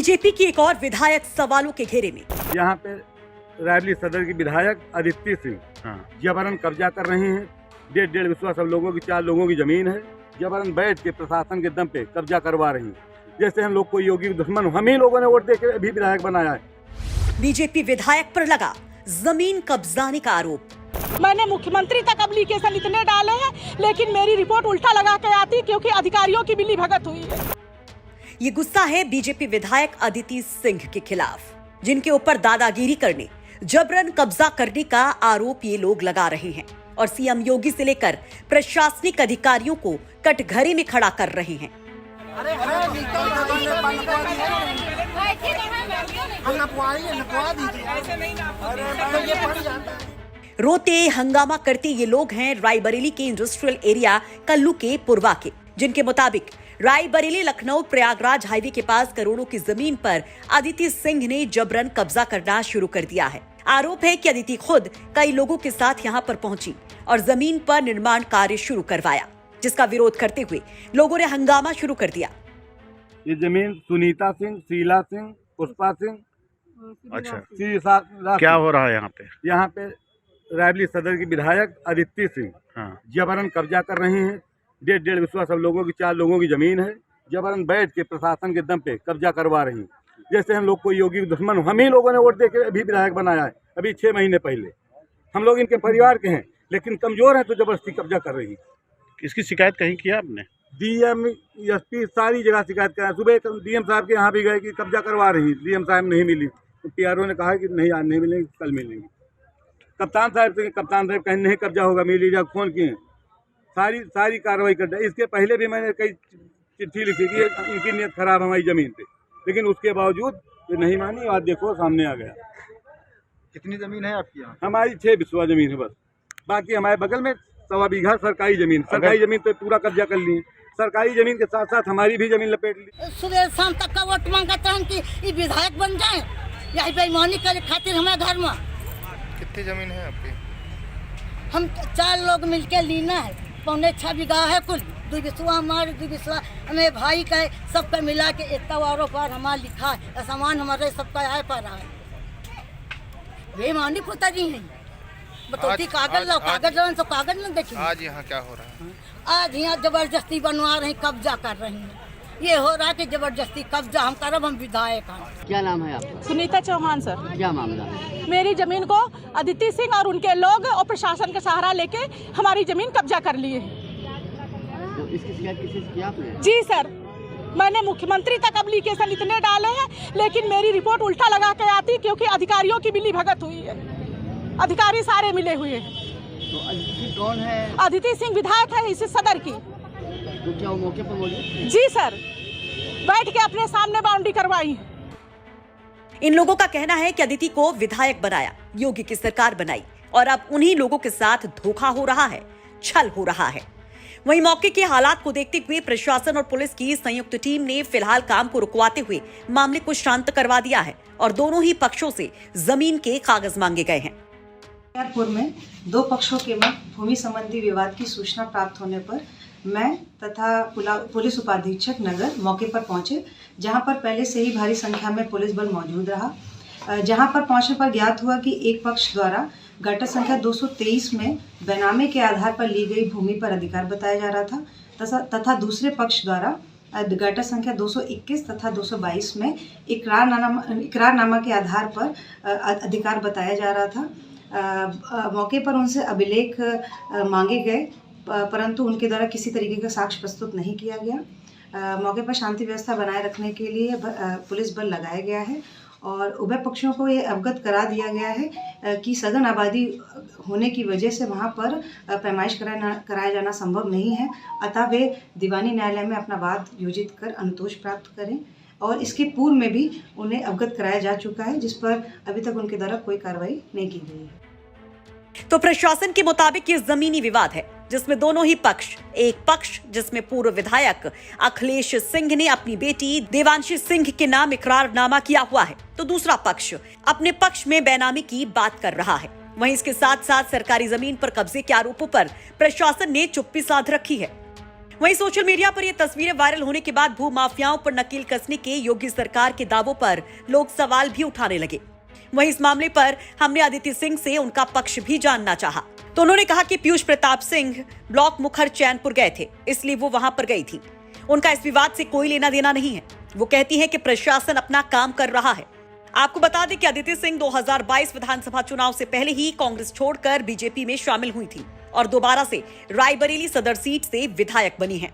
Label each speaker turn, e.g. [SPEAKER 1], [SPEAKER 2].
[SPEAKER 1] BJP की एक और विधायक सवालों के घेरे में।
[SPEAKER 2] यहाँ पे रायबरेली सदर की विधायक अदिति सिंह जबरन कब्जा कर रहे हैं। डेढ़ विश्वास सब लोगों की 4 लोगों की जमीन है। जबरन बैठ के प्रशासन के दम पे कब्जा करवा रही हैं। जैसे हम लोग कोई योगी के दुश्मन हो। हम ही लोगों ने वोट देके भी विधायक बनाया है।
[SPEAKER 1] बीजेपी विधायक पर लगा जमीन कब्जाने का आरोप।
[SPEAKER 3] मैंने मुख्यमंत्री तक एप्लीकेशन इतने डाले हैं, लेकिन मेरी रिपोर्ट उल्टा लगा के आती क्योंकि अधिकारियों की मिली भगत हुई है।
[SPEAKER 1] ये गुस्सा है बीजेपी विधायक अदिति सिंह के खिलाफ, जिनके ऊपर दादागिरी करने, जबरन कब्जा करने का आरोप ये लोग लगा रहे हैं और सीएम योगी से लेकर प्रशासनिक अधिकारियों को कटघरे में खड़ा कर रहे हैं। रोते हंगामा करते ये लोग हैं रायबरेली के इंडस्ट्रियल एरिया कल्लू के पूर्वा के, जिनके मुताबिक रायबरेली लखनऊ प्रयागराज हाईवे के पास करोड़ों की जमीन पर अदिति सिंह ने जबरन कब्जा करना शुरू कर दिया है। आरोप है कि अदिति खुद कई लोगों के साथ यहां पर पहुंची और जमीन पर निर्माण कार्य शुरू करवाया, जिसका विरोध करते हुए लोगों ने हंगामा शुरू कर दिया।
[SPEAKER 2] ये जमीन सुनीता सिंह, शीला सिंह, पुष्पा सिंह,
[SPEAKER 4] अच्छा क्या हो रहा है यहाँ पे
[SPEAKER 2] रायबरेली सदर की विधायक अदिति सिंह जबरन कब्जा कर रहे हैं। डेढ़ विश्वास सब लोगों की 4 लोगों की जमीन है। जबरन बैठ के प्रशासन के दम पे कब्जा करवा रही हैं। जैसे हम लोग कोई योगी के दुश्मन हो। हम ही लोगों ने वोट देके भी विधायक बनाया है। अभी 6 महीने पहले हम लोग इनके परिवार के हैं, लेकिन कमजोर हैं तो जबरदस्ती कब्जा कर रही है।
[SPEAKER 4] इसकी शिकायत कहीं किया आपने?
[SPEAKER 2] डीएम, एसपी सारी जगह शिकायत करा। सुबह डीएम साहब के यहाँ भी गए कि कब्जा करवा रही। डीएम साहब नहीं मिली तो पीआरओ ने कहा कि नहीं, आज नहीं मिलेंगे, कल मिलेंगे। कप्तान साहब कहें नहीं कब्जा होगा, मिल लीजिए। फोन किए, सारी कार्रवाई कर दी। इसके पहले भी मैंने कई चिट्ठी लिखी कि इनकी नीयत खराब हमारी जमीन पे, लेकिन उसके बावजूद ये नहीं मानी। आज देखो सामने आ गया।
[SPEAKER 5] कितनी जमीन है आपकी यहाँ?
[SPEAKER 2] हमारी 6 बिस्वा जमीन है बस। बाकी हमारे बगल में 1.25 बीघा सरकारी जमीन। सरकारी जमीन पे पूरा कब्जा कर लिए। सरकारी जमीन के साथ साथ हमारी भी जमीन लपेट ली।
[SPEAKER 6] सुबह शाम तक का वोट मांगता है कि ये विधायक बन जाए। यही बेईमानी करे खातिर हमारे घर में।
[SPEAKER 5] कितनी जमीन है आपकी?
[SPEAKER 6] हम 4 लोग मिलके लीना है। 6.25 बीघा है कुल। 2 बिस्वा हमारे, 2 बिस्वा हमें भाई का है। सबका मिला के इतना वारों पर हमारा लिखा है। सामान हमारे सबका है पर है। बेईमानी पुता जी है। बतौती कागज लो, कागज लो तो कागज न देखिए।
[SPEAKER 5] आज यहाँ क्या हो रहा है?
[SPEAKER 6] आज यहाँ जबरदस्ती बनवा रही, कब्जा कर रही हैं। ये हो रहा है कि जबरदस्ती कब्जा हम करब, हम विधायक हैं।
[SPEAKER 7] क्या नाम है आपका?
[SPEAKER 3] सुनीता चौहान सर।
[SPEAKER 7] क्या मामला है?
[SPEAKER 3] मेरी जमीन को अदिति सिंह और उनके लोग और प्रशासन का सहारा लेके हमारी जमीन कब्जा कर लिए।
[SPEAKER 7] तो इसकी शिकायत किसी से किया आपने?
[SPEAKER 3] जी सर, मैंने मुख्यमंत्री तक एप्लीकेशन इतने डाले हैं, लेकिन मेरी रिपोर्ट उल्टा लगा के आती क्योंकि अधिकारियों की मिली भगत हुई है। अधिकारी सारे मिले हुए हैं।
[SPEAKER 7] तो अदिति कौन है?
[SPEAKER 3] अदिति सिंह विधायक है इस सदर की।
[SPEAKER 7] तो क्या वो मौके पर बोली?
[SPEAKER 3] जी सर, बैठ के अपने सामने बाउंड्री करवाई।
[SPEAKER 1] इन लोगों का कहना है कि अदिति को विधायक बनाया, योगी की सरकार बनाई और अब उन्हीं लोगों के साथ धोखा हो रहा है, छल हो रहा है। वहीं मौके के हालात को देखते हुए प्रशासन और पुलिस की संयुक्त टीम ने फिलहाल काम को रुकवाते हुए मामले को शांत करवा दिया है और दोनों ही पक्षों से जमीन के कागज मांगे गए हैं।
[SPEAKER 8] बख्तियारपुर में 2 पक्षों के मध्य भूमि संबंधी विवाद की सूचना प्राप्त होने पर मैं तथा पुलिस उपाधीक्षक नगर मौके पर पहुंचे, जहां पर पहले से ही भारी संख्या में पुलिस बल मौजूद रहा। जहां पर पहुंचने पर ज्ञात हुआ कि एक पक्ष द्वारा गटर संख्या 223 में बेनामे के आधार पर ली गई भूमि पर अधिकार बताया जा रहा था तथा दूसरे पक्ष द्वारा गटर संख्या 221 तथा 222 में इकरारनामा के आधार पर अधिकार बताया जा रहा था। मौके पर उनसे अभिलेख मांगे गए, परंतु उनके द्वारा किसी तरीके का साक्ष्य प्रस्तुत नहीं किया गया। मौके पर शांति व्यवस्था बनाए रखने के लिए पुलिस बल लगाया गया है और उभय पक्षों को ये अवगत करा दिया गया है कि सघन आबादी होने की वजह से वहां पर पैमाइश कराया जाना संभव नहीं है, अतः वे दीवानी न्यायालय में अपना वाद योजित कर अनुतोष प्राप्त करें। और इसके पूर्व में भी उन्हें अवगत कराया जा चुका है, जिस पर अभी तक उनके द्वारा कोई कार्रवाई नहीं की गई है।
[SPEAKER 1] तो प्रशासन के मुताबिक ये जमीनी विवाद है, जिसमें दोनों ही पक्ष, एक पक्ष जिसमें पूर्व विधायक अखिलेश सिंह ने अपनी बेटी देवांशी सिंह के नाम इकरारनामा किया हुआ है, तो दूसरा पक्ष अपने पक्ष में बेनामी की बात कर रहा है। वहीं इसके साथ साथ सरकारी जमीन पर कब्जे के आरोपों पर प्रशासन ने चुप्पी साध रखी है। वहीं सोशल मीडिया पर ये तस्वीरें वायरल होने के बाद भू माफियाओं पर नकेल कसने के योगी सरकार के दावों पर लोग सवाल भी उठाने लगे। वहीं इस मामले पर हमने अदिति सिंह से उनका पक्ष भी जानना चाहा, तो उन्होंने कहा कि पीयूष प्रताप सिंह ब्लॉक मुखर चैनपुर गए थे, इसलिए वो वहां पर गई थी। उनका इस विवाद से कोई लेना देना नहीं है। वो कहती है कि प्रशासन अपना काम कर रहा है। आपको बता दें कि अदिति सिंह 2022 विधानसभा चुनाव से पहले ही कांग्रेस छोड़कर बीजेपी में शामिल हुई थी और दोबारा से रायबरेली सदर सीट से विधायक बनी है।